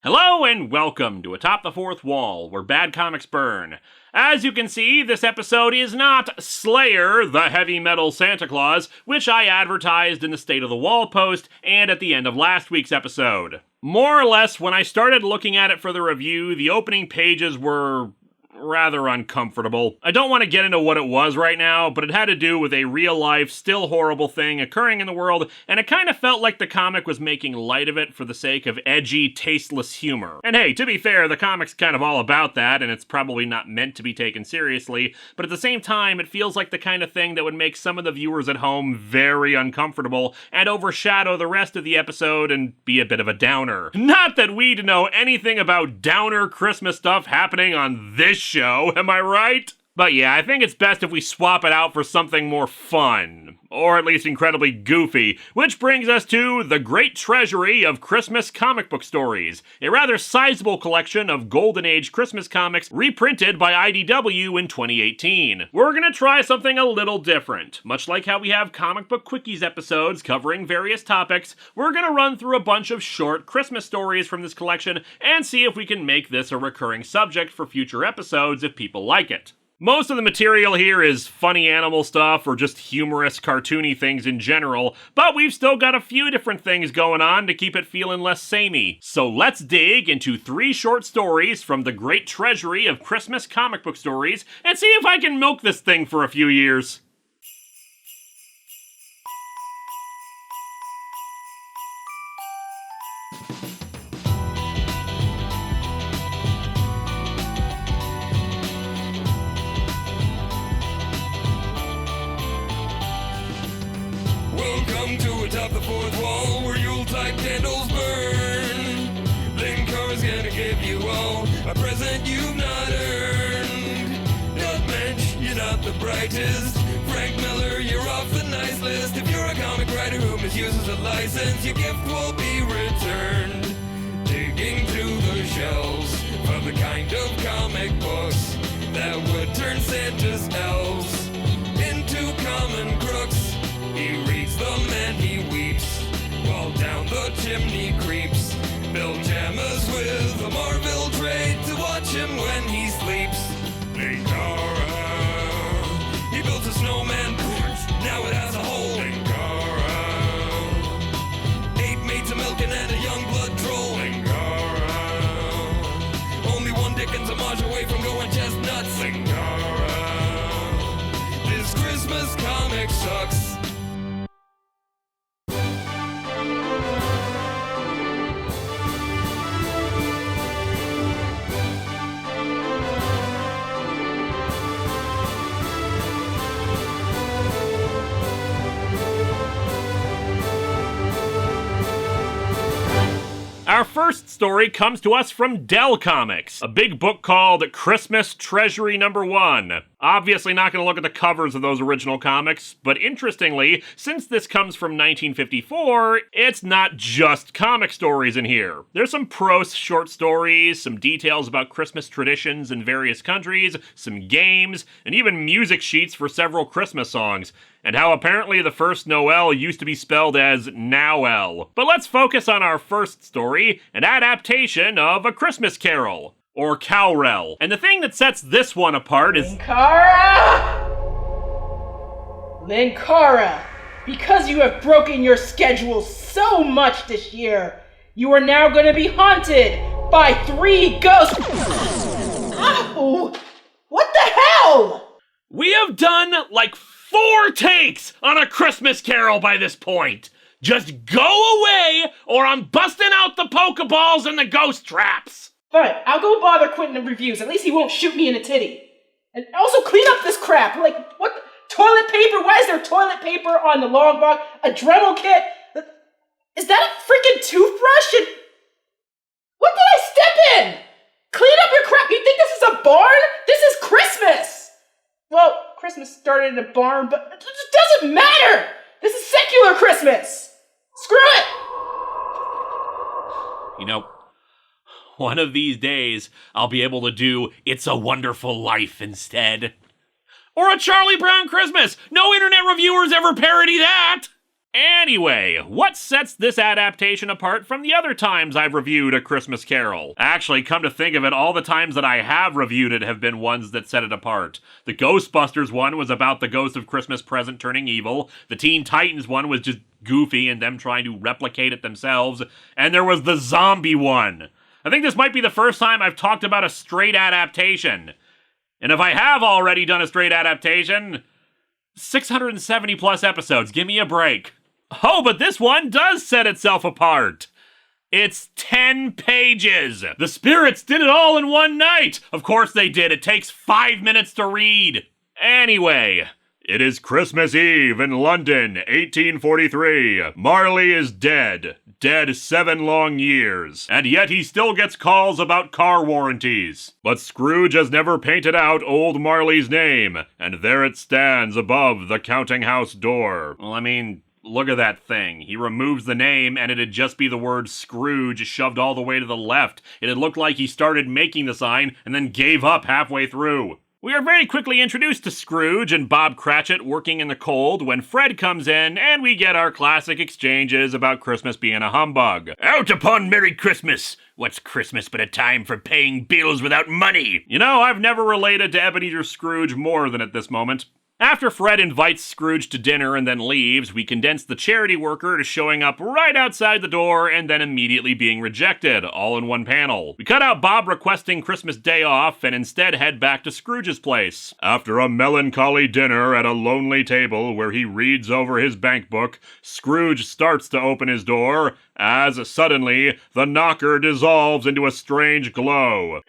Hello and welcome to Atop the Fourth Wall, where bad comics burn. As you can see, this episode is not Slayer, the heavy metal Santa Claus, which I advertised in the State of the Wall post and at the end of last week's episode. More or less, when I started looking at it for the review, the opening pages were rather uncomfortable. I don't want to get into what it was right now, but it had to do with a real-life, still horrible thing occurring in the world, and it kind of felt like the comic was making light of it for the sake of edgy, tasteless humor. And hey, to be fair, the comic's kind of all about that, and it's probably not meant to be taken seriously, but at the same time, it feels like the kind of thing that would make some of the viewers at home very uncomfortable and overshadow the rest of the episode and be a bit of a downer. Not that we'd know anything about downer Christmas stuff happening on this show, am I right? But yeah, I think it's best if we swap it out for something more fun, or at least incredibly goofy, which brings us to the Great Treasury of Christmas Comic Book Stories, a rather sizable collection of Golden Age Christmas comics reprinted by IDW in 2018. We're gonna try something a little different. Much like how we have comic book Quickies episodes covering various topics, we're gonna run through a bunch of short Christmas stories from this collection and see if we can make this a recurring subject for future episodes if people like it. Most of the material here is funny animal stuff or just humorous, cartoony things in general, but we've still got a few different things going on to keep it feeling less samey. So let's dig into 3 short stories from the Great Treasury of Christmas Comic Book Stories and see if I can milk this thing for a few years. Welcome to Atop the Fourth Wall, where Yuletide candles burn. Linkara's gonna give you all a present you've not earned. Nutmensch, you're not the brightest. Frank Miller, you're off the nice list. If you're a comic writer who misuses a license, your gift will be returned. Digging through the shelves for the kind of comic books that would turn Santa's elves into common crooks. He reads them and he weeps, while down the chimney creeps. Bill Jammers with a Marvel trade to watch him when he sleeps. Linkara, he built a snowman porch, now it has a hole. Linkara, 8 maids, a milking and a young blood troll. Linkara, only one Dickens homage away from going chestnuts. Linkara, this Christmas comic sucks. Our first story comes to us from Dell Comics, a big book called Christmas Treasury Number 1. Obviously not going to look at the covers of those original comics, but interestingly, since this comes from 1954, it's not just comic stories in here. There's some prose short stories, some details about Christmas traditions in various countries, some games, and even music sheets for several Christmas songs, and how apparently the first Noel used to be spelled as Nowel. But let's focus on our first story, an adaptation of A Christmas Carol, or Cowrell. And the thing that sets this one apart is... Linkara! Because you have broken your schedule so much this year, you are now going to be haunted by 3 ghosts. Ow! What the hell? We have done like 4 takes on A Christmas Carol by this point. Just go away, or I'm busting out the Pokeballs and the ghost traps. Fine, I'll go bother Quentin in reviews. At least he won't shoot me in the titty. And also clean up this crap. Like, what? Toilet paper? Why is there toilet paper on the long box? A Dremel kit? Is that a freaking toothbrush? And what did I step in? Clean up your crap. You think this is a barn? This is Christmas. Well, Christmas started in a barn, but it doesn't matter. This is secular Christmas. Screw it. You know, one of these days, I'll be able to do It's a Wonderful Life instead. Or a Charlie Brown Christmas! No internet reviewers ever parody that! Anyway, what sets this adaptation apart from the other times I've reviewed A Christmas Carol? Actually, come to think of it, all the times that I have reviewed it have been ones that set it apart. The Ghostbusters one was about the ghost of Christmas Present turning evil, the Teen Titans one was just goofy and them trying to replicate it themselves, and there was the zombie one. I think this might be the first time I've talked about a straight adaptation. And if I have already done a straight adaptation, 670 plus episodes, give me a break. Oh, but this one does set itself apart. It's 10 pages. The spirits did it all in one night. Of course they did. It takes 5 minutes to read. Anyway, it is Christmas Eve in London, 1843. Marley is dead. Dead 7 long years. And yet he still gets calls about car warranties. But Scrooge has never painted out old Marley's name, and there it stands above the counting house door. Well, I mean, look at that thing. He removes the name, and it'd just be the word Scrooge shoved all the way to the left. It'd look like he started making the sign and then gave up halfway through. We are very quickly introduced to Scrooge and Bob Cratchit working in the cold when Fred comes in, and we get our classic exchanges about Christmas being a humbug. Out upon Merry Christmas! What's Christmas but a time for paying bills without money? You know, I've never related to Ebenezer Scrooge more than at this moment. After Fred invites Scrooge to dinner and then leaves, we condense the charity worker to showing up right outside the door and then immediately being rejected, all in one panel. We cut out Bob requesting Christmas Day off and instead head back to Scrooge's place. After a melancholy dinner at a lonely table where he reads over his bank book, Scrooge starts to open his door, as suddenly the knocker dissolves into a strange glow.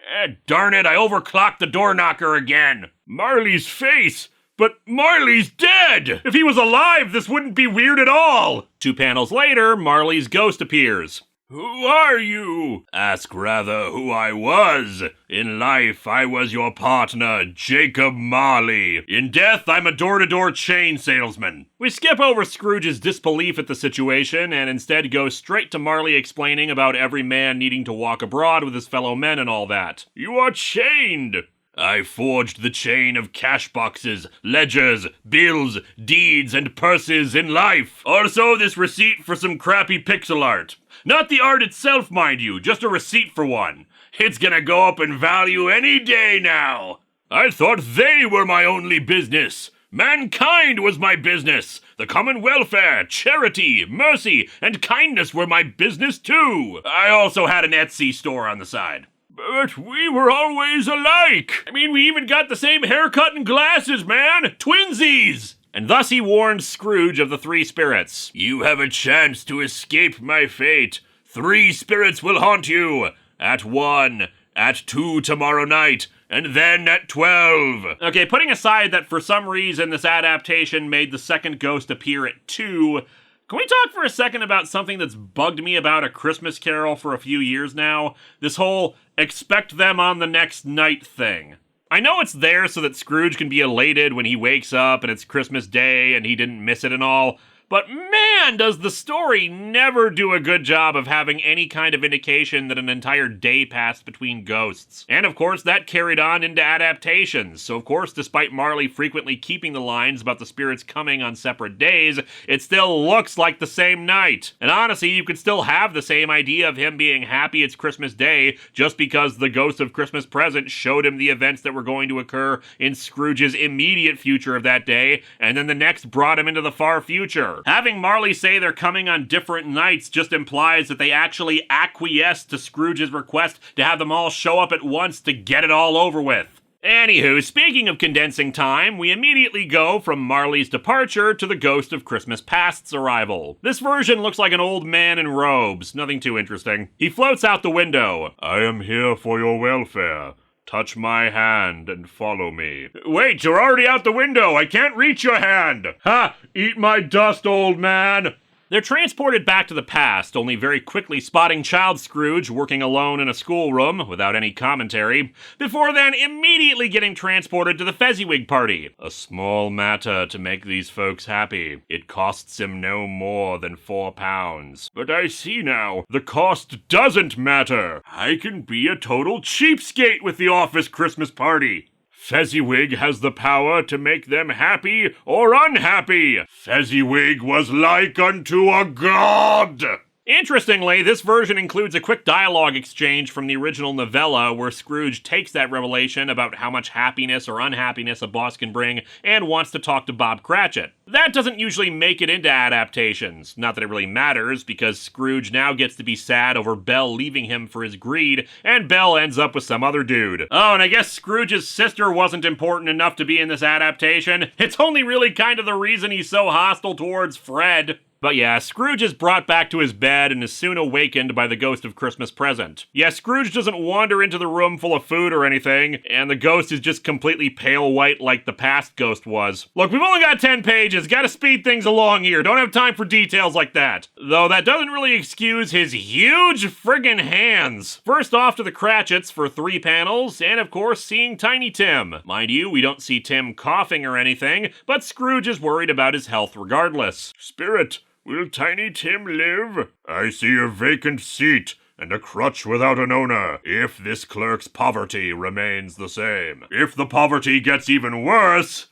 Darn it, I overclocked the door knocker again. Marley's face! But Marley's dead! If he was alive, this wouldn't be weird at all! 2 panels later, Marley's ghost appears. Who are you? Ask rather who I was. In life, I was your partner, Jacob Marley. In death, I'm a door-to-door chain salesman. We skip over Scrooge's disbelief at the situation and instead go straight to Marley explaining about every man needing to walk abroad with his fellow men and all that. You are chained! I forged the chain of cash boxes, ledgers, bills, deeds, and purses in life. Also, this receipt for some crappy pixel art. Not the art itself, mind you, just a receipt for one. It's gonna go up in value any day now. I thought they were my only business. Mankind was my business. The common welfare, charity, mercy, and kindness were my business too. I also had an Etsy store on the side. But we were always alike. I mean, we even got the same haircut and glasses, man. Twinsies. And thus he warned Scrooge of the 3 spirits. You have a chance to escape my fate. 3 spirits will haunt you. At 1, at 2 tomorrow night, and then at 12. Okay, putting aside that for some reason this adaptation made the second ghost appear at 2, can we talk for a second about something that's bugged me about A Christmas Carol for a few years now? This whole expect them on the next night thing. I know it's there so that Scrooge can be elated when he wakes up and it's Christmas Day and he didn't miss it and all, but man, does the story never do a good job of having any kind of indication that an entire day passed between ghosts. And of course, that carried on into adaptations. So of course, despite Marley frequently keeping the lines about the spirits coming on separate days, it still looks like the same night. And honestly, you could still have the same idea of him being happy it's Christmas Day just because the ghost of Christmas Present showed him the events that were going to occur in Scrooge's immediate future of that day, and then the next brought him into the far future. Having Marley say they're coming on different nights just implies that they actually acquiesced to Scrooge's request to have them all show up at once to get it all over with. Anywho, speaking of condensing time, we immediately go from Marley's departure to the ghost of Christmas Past's arrival. This version looks like an old man in robes, nothing too interesting. He floats out the window. I am here for your welfare. Touch my hand and follow me. Wait, you're already out the window. I can't reach your hand. Ha! Eat my dust, old man. They're transported back to the past, only very quickly spotting Child Scrooge working alone in a schoolroom, without any commentary, before then immediately getting transported to the Fezziwig party. A small matter to make these folks happy. It costs him no more than £4. But I see now, the cost doesn't matter. I can be a total cheapskate with the office Christmas party. Fezziwig has the power to make them happy or unhappy. Fezziwig was like unto a god. Interestingly, this version includes a quick dialogue exchange from the original novella where Scrooge takes that revelation about how much happiness or unhappiness a boss can bring and wants to talk to Bob Cratchit. That doesn't usually make it into adaptations. Not that it really matters, because Scrooge now gets to be sad over Belle leaving him for his greed, and Belle ends up with some other dude. Oh, and I guess Scrooge's sister wasn't important enough to be in this adaptation. It's only really kind of the reason he's so hostile towards Fred. But yeah, Scrooge is brought back to his bed and is soon awakened by the ghost of Christmas Present. Yeah, Scrooge doesn't wander into the room full of food or anything, and the ghost is just completely pale white like the past ghost was. Look, we've only got 10 pages, gotta speed things along here, don't have time for details like that. Though that doesn't really excuse his huge friggin' hands. First off to the Cratchits for 3 panels, and of course seeing Tiny Tim. Mind you, we don't see Tim coughing or anything, but Scrooge is worried about his health regardless. Spirit, will Tiny Tim live? I see a vacant seat and a crutch without an owner, if this clerk's poverty remains the same. If the poverty gets even worse,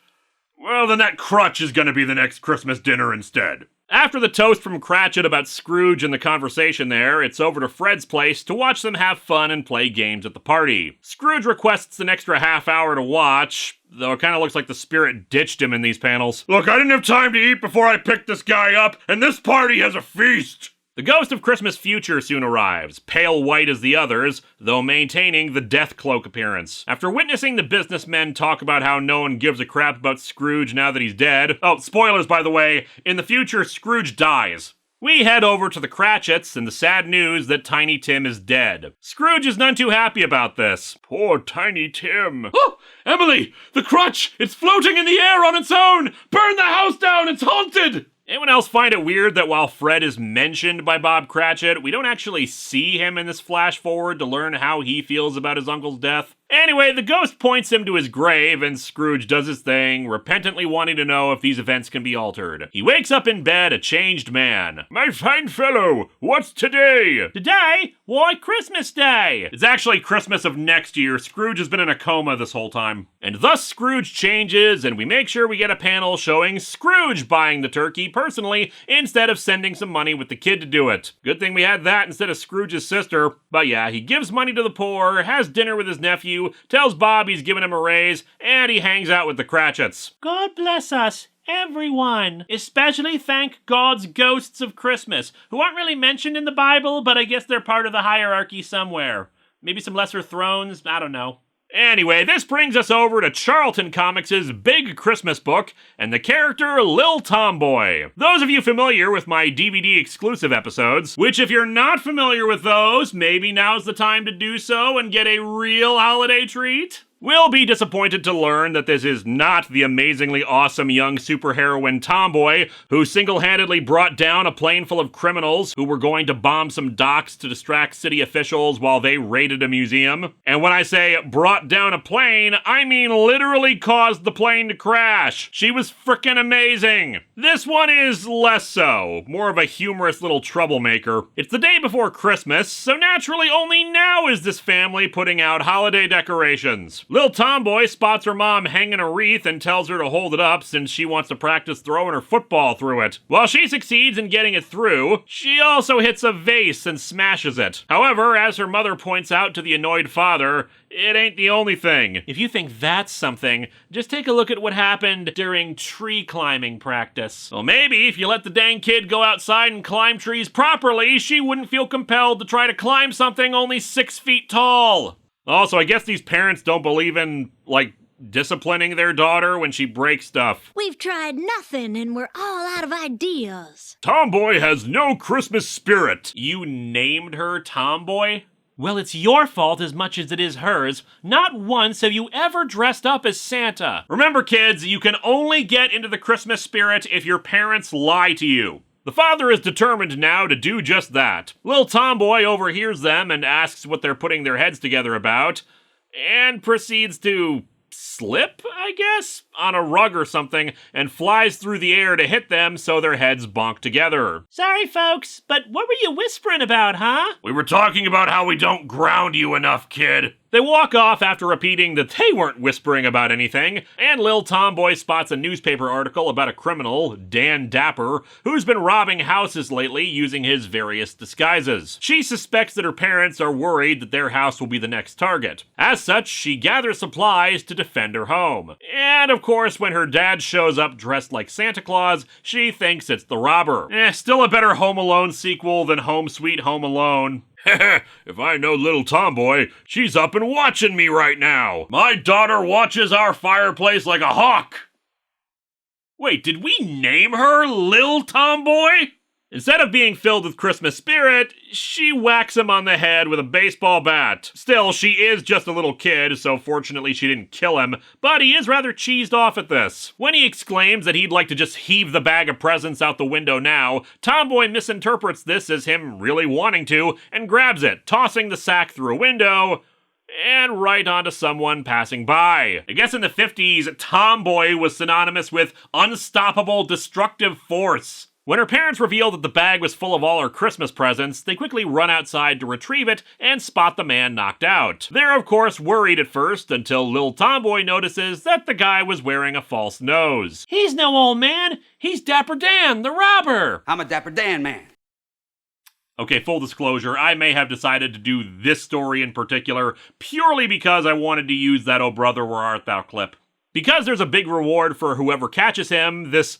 well, then that crutch is gonna be the next Christmas dinner instead. After the toast from Cratchit about Scrooge and the conversation there, it's over to Fred's place to watch them have fun and play games at the party. Scrooge requests an extra half hour to watch, though it kind of looks like the spirit ditched him in these panels. Look, I didn't have time to eat before I picked this guy up, and this party has a feast! The ghost of Christmas Future soon arrives, pale white as the others, though maintaining the death cloak appearance. After witnessing the businessmen talk about how no one gives a crap about Scrooge now that he's dead, oh, spoilers by the way, in the future Scrooge dies. We head over to the Cratchits and the sad news that Tiny Tim is dead. Scrooge is none too happy about this. Poor Tiny Tim. Oh, Emily, the crutch, it's floating in the air on its own! Burn the house down, it's haunted! Anyone else find it weird that while Fred is mentioned by Bob Cratchit, we don't actually see him in this flash forward to learn how he feels about his uncle's death? Anyway, the ghost points him to his grave, and Scrooge does his thing, repentantly wanting to know if these events can be altered. He wakes up in bed a changed man. My fine fellow, what's today? Today? Why, Christmas Day! It's actually Christmas of next year. Scrooge has been in a coma this whole time. And thus Scrooge changes, and we make sure we get a panel showing Scrooge buying the turkey personally, instead of sending some money with the kid to do it. Good thing we had that instead of Scrooge's sister. But yeah, he gives money to the poor, has dinner with his nephew, tells Bob he's giving him a raise, and he hangs out with the Cratchits. God bless us, everyone. Especially thank God's ghosts of Christmas, who aren't really mentioned in the Bible, but I guess they're part of the hierarchy somewhere. Maybe some lesser thrones, I don't know. Anyway, this brings us over to Charlton Comics' Big Christmas Book and the character Lil Tomboy. Those of you familiar with my DVD exclusive episodes, which if you're not familiar with those, maybe now's the time to do so and get a real holiday treat. We'll be disappointed to learn that this is not the amazingly awesome young superheroine Tomboy who single-handedly brought down a plane full of criminals who were going to bomb some docks to distract city officials while they raided a museum. And when I say brought down a plane, I mean literally caused the plane to crash. She was frickin' amazing. This one is less so, more of a humorous little troublemaker. It's the day before Christmas, so naturally only now is this family putting out holiday decorations. Lil Tomboy spots her mom hanging a wreath and tells her to hold it up since she wants to practice throwing her football through it. While she succeeds in getting it through, she also hits a vase and smashes it. However, as her mother points out to the annoyed father, it ain't the only thing. If you think that's something, just take a look at what happened during tree climbing practice. Well, maybe if you let the dang kid go outside and climb trees properly, she wouldn't feel compelled to try to climb something only 6 feet tall. Also, I guess these parents don't believe in, disciplining their daughter when she breaks stuff. We've tried nothing and we're all out of ideas. Tomboy has no Christmas spirit. You named her Tomboy? Well, it's your fault as much as it is hers. Not once have you ever dressed up as Santa. Remember, kids, you can only get into the Christmas spirit if your parents lie to you. The father is determined now to do just that. Lil Tomboy overhears them and asks what they're putting their heads together about, and proceeds to slip, I guess, on a rug or something, and flies through the air to hit them so their heads bonk together. Sorry, folks, but what were you whispering about, huh? We were talking about how we don't ground you enough, kid. They walk off after repeating that they weren't whispering about anything, and Lil Tomboy spots a newspaper article about a criminal, Dan Dapper, who's been robbing houses lately using his various disguises. She suspects that her parents are worried that their house will be the next target. As such, she gathers supplies to defend her home. And of course, when her dad shows up dressed like Santa Claus, she thinks it's the robber. Still a better Home Alone sequel than Home Sweet Home Alone. If I know Little Tomboy, she's up and watching me right now. My daughter watches our fireplace like a hawk. Wait, did we name her Lil Tomboy? Instead of being filled with Christmas spirit, she whacks him on the head with a baseball bat. Still, she is just a little kid, so fortunately she didn't kill him, but he is rather cheesed off at this. When he exclaims that he'd like to just heave the bag of presents out the window now, Tomboy misinterprets this as him really wanting to, and grabs it, tossing the sack through a window, and right onto someone passing by. I guess in the 50s, Tomboy was synonymous with unstoppable destructive force. When her parents reveal that the bag was full of all her Christmas presents, they quickly run outside to retrieve it and spot the man knocked out. They're of course worried at first until Lil Tomboy notices that the guy was wearing a false nose. He's no old man, he's Dapper Dan, the robber! I'm a Dapper Dan man. Okay, full disclosure, I may have decided to do this story in particular purely because I wanted to use that "Oh Brother, Where Art Thou" clip. Because there's a big reward for whoever catches him, this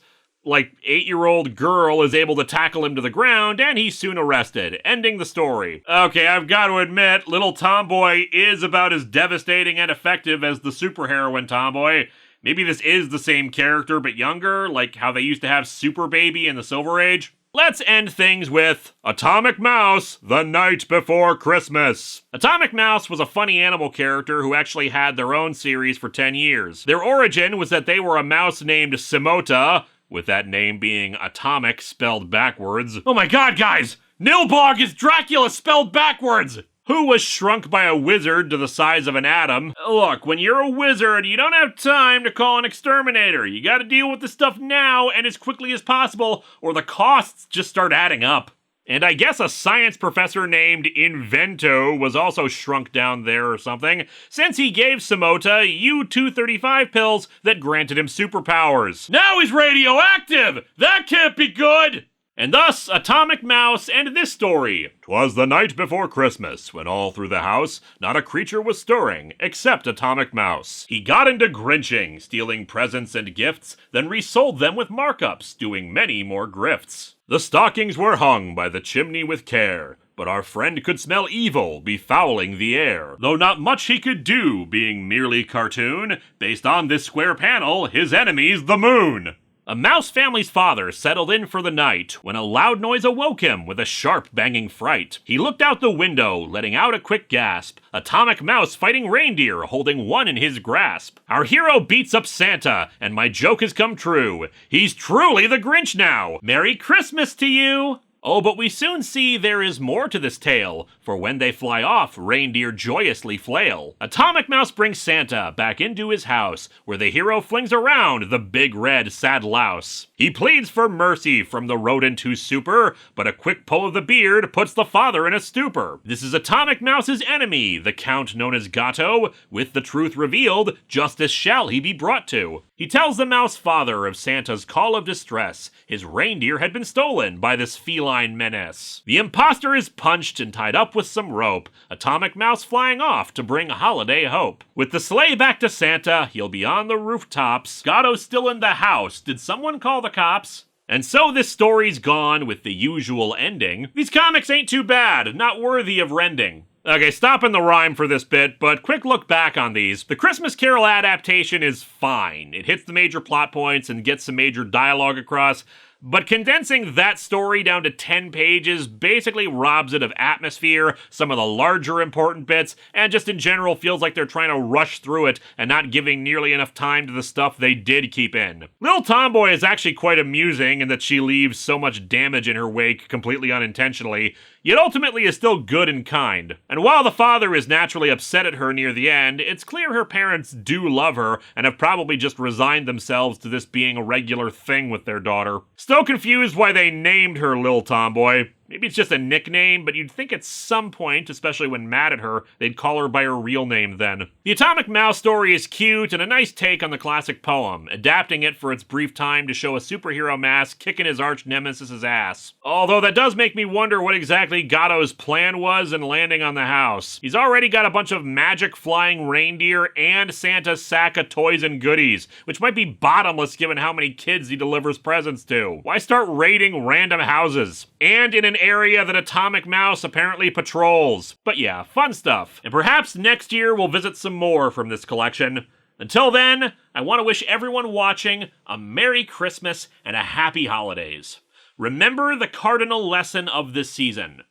8-year-old girl is able to tackle him to the ground, and he's soon arrested, ending the story. Okay, I've got to admit, Little Tomboy is about as devastating and effective as the superheroine Tomboy. Maybe this is the same character, but younger, like how they used to have Super Baby in the Silver Age. Let's end things with Atomic Mouse, The Night Before Christmas. Atomic Mouse was a funny animal character who actually had their own series for 10 years. Their origin was that they were a mouse named Simota, with that name being atomic spelled backwards. Oh my god, guys! Nilbog is Dracula spelled backwards! Who was shrunk by a wizard to the size of an atom. Look, when you're a wizard, you don't have time to call an exterminator. You gotta deal with this stuff now and as quickly as possible, or the costs just start adding up. And I guess a science professor named Invento was also shrunk down there or something, since he gave Simota U-235 pills that granted him superpowers. Now he's radioactive! That can't be good! And thus, Atomic Mouse and this story. 'Twas the night before Christmas, when all through the house not a creature was stirring, except Atomic Mouse. He got into grinching, stealing presents and gifts, then resold them with markups, doing many more grifts. The stockings were hung by the chimney with care, but our friend could smell evil befouling the air. Though not much he could do, being merely cartoon, based on this square panel, his enemy's the moon. A mouse family's father settled in for the night when a loud noise awoke him with a sharp banging fright. He looked out the window, letting out a quick gasp. Atomic Mouse fighting reindeer, holding one in his grasp. Our hero beats up Santa, and my joke has come true. He's truly the Grinch now. Merry Christmas to you! Oh, but we soon see there is more to this tale, for when they fly off, reindeer joyously flail. Atomic Mouse brings Santa back into his house, where the hero flings around the big red sad louse. He pleads for mercy from the rodent who's super, but a quick pull of the beard puts the father in a stupor. This is Atomic Mouse's enemy, the count known as Gato. With the truth revealed, justice shall he be brought to. He tells the mouse father of Santa's call of distress. His reindeer had been stolen by this feline menace. The imposter is punched and tied up with some rope. Atomic Mouse flying off to bring holiday hope. With the sleigh back to Santa, he'll be on the rooftops. Gato's still in the house. Did someone call the cops? And so this story's gone with the usual ending. These comics ain't too bad, not worthy of rending. Okay, stopping the rhyme for this bit, but quick look back on these. The Christmas Carol adaptation is fine. It hits the major plot points and gets some major dialogue across, but condensing that story down to 10 pages basically robs it of atmosphere, some of the larger important bits, and just in general feels like they're trying to rush through it and not giving nearly enough time to the stuff they did keep in. Lil Tomboy is actually quite amusing in that she leaves so much damage in her wake completely unintentionally, yet ultimately is still good and kind. And while the father is naturally upset at her near the end, it's clear her parents do love her and have probably just resigned themselves to this being a regular thing with their daughter. Still confused why they named her Lil Tomboy. Maybe it's just a nickname, but you'd think at some point, especially when mad at her, they'd call her by her real name then. The Atomic Mouse story is cute and a nice take on the classic poem, adapting it for its brief time to show a superhero mask kicking his arch nemesis's ass. Although that does make me wonder what exactly Gatto's plan was in landing on the house. He's already got a bunch of magic flying reindeer and Santa's sack of toys and goodies, which might be bottomless given how many kids he delivers presents to. Why start raiding random houses? And in an area that Atomic Mouse apparently patrols. But yeah, fun stuff. And perhaps next year we'll visit some more from this collection. Until then, I want to wish everyone watching a Merry Christmas and a Happy Holidays. Remember the cardinal lesson of this season.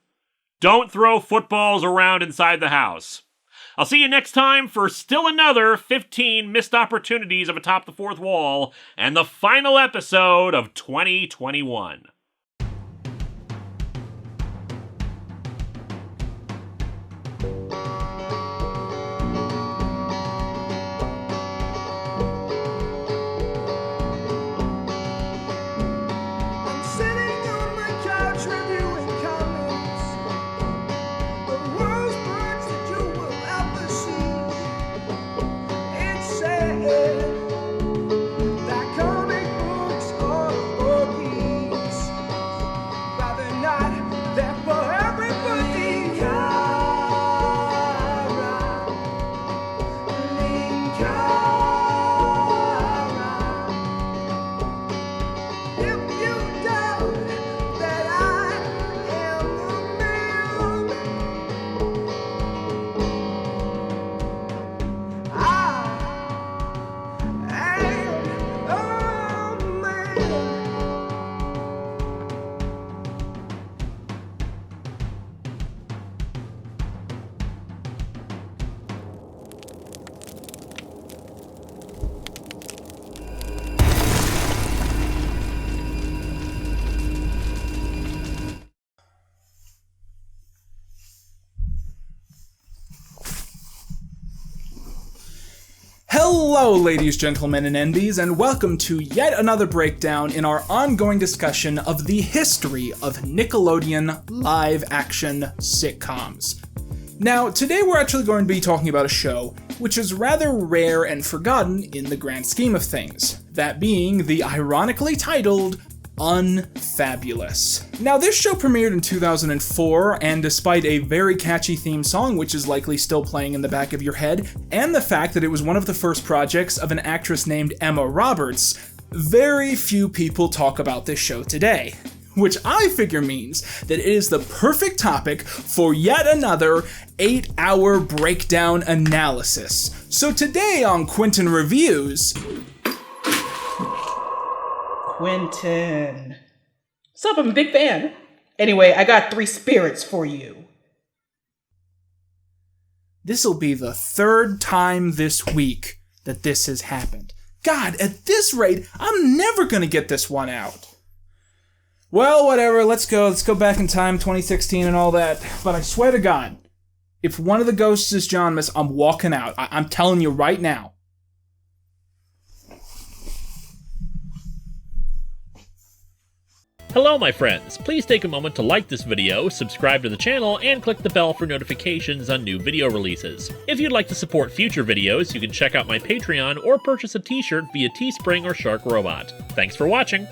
Don't throw footballs around inside the house. I'll see you next time for still another 15 missed opportunities of Atop the Fourth Wall and the final episode of 2021. Hello, ladies, gentlemen, and envies, and welcome to yet another breakdown in our ongoing discussion of the history of Nickelodeon live-action sitcoms. Now, today we're actually going to be talking about a show which is rather rare and forgotten in the grand scheme of things, that being the ironically titled Unfabulous. Now, this show premiered in 2004, and despite a very catchy theme song, which is likely still playing in the back of your head, and the fact that it was one of the first projects of an actress named Emma Roberts, very few people talk about this show today. Which I figure means that it is the perfect topic for yet another 8-hour breakdown analysis. So today on Quentin Reviews... Quentin. What's up? I'm a big fan. Anyway, I got 3 spirits for you. This'll be the 3rd time this week that this has happened. God, at this rate, I'm never gonna get this one out. Well, whatever, let's go back in time, 2016 and all that. But I swear to God, if one of the ghosts is John Miss, I'm walking out. I'm telling you right now. Hello my friends, please take a moment to like this video, subscribe to the channel, and click the bell for notifications on new video releases. If you'd like to support future videos, you can check out my Patreon or purchase a t-shirt via Teespring or Shark Robot. Thanks for watching!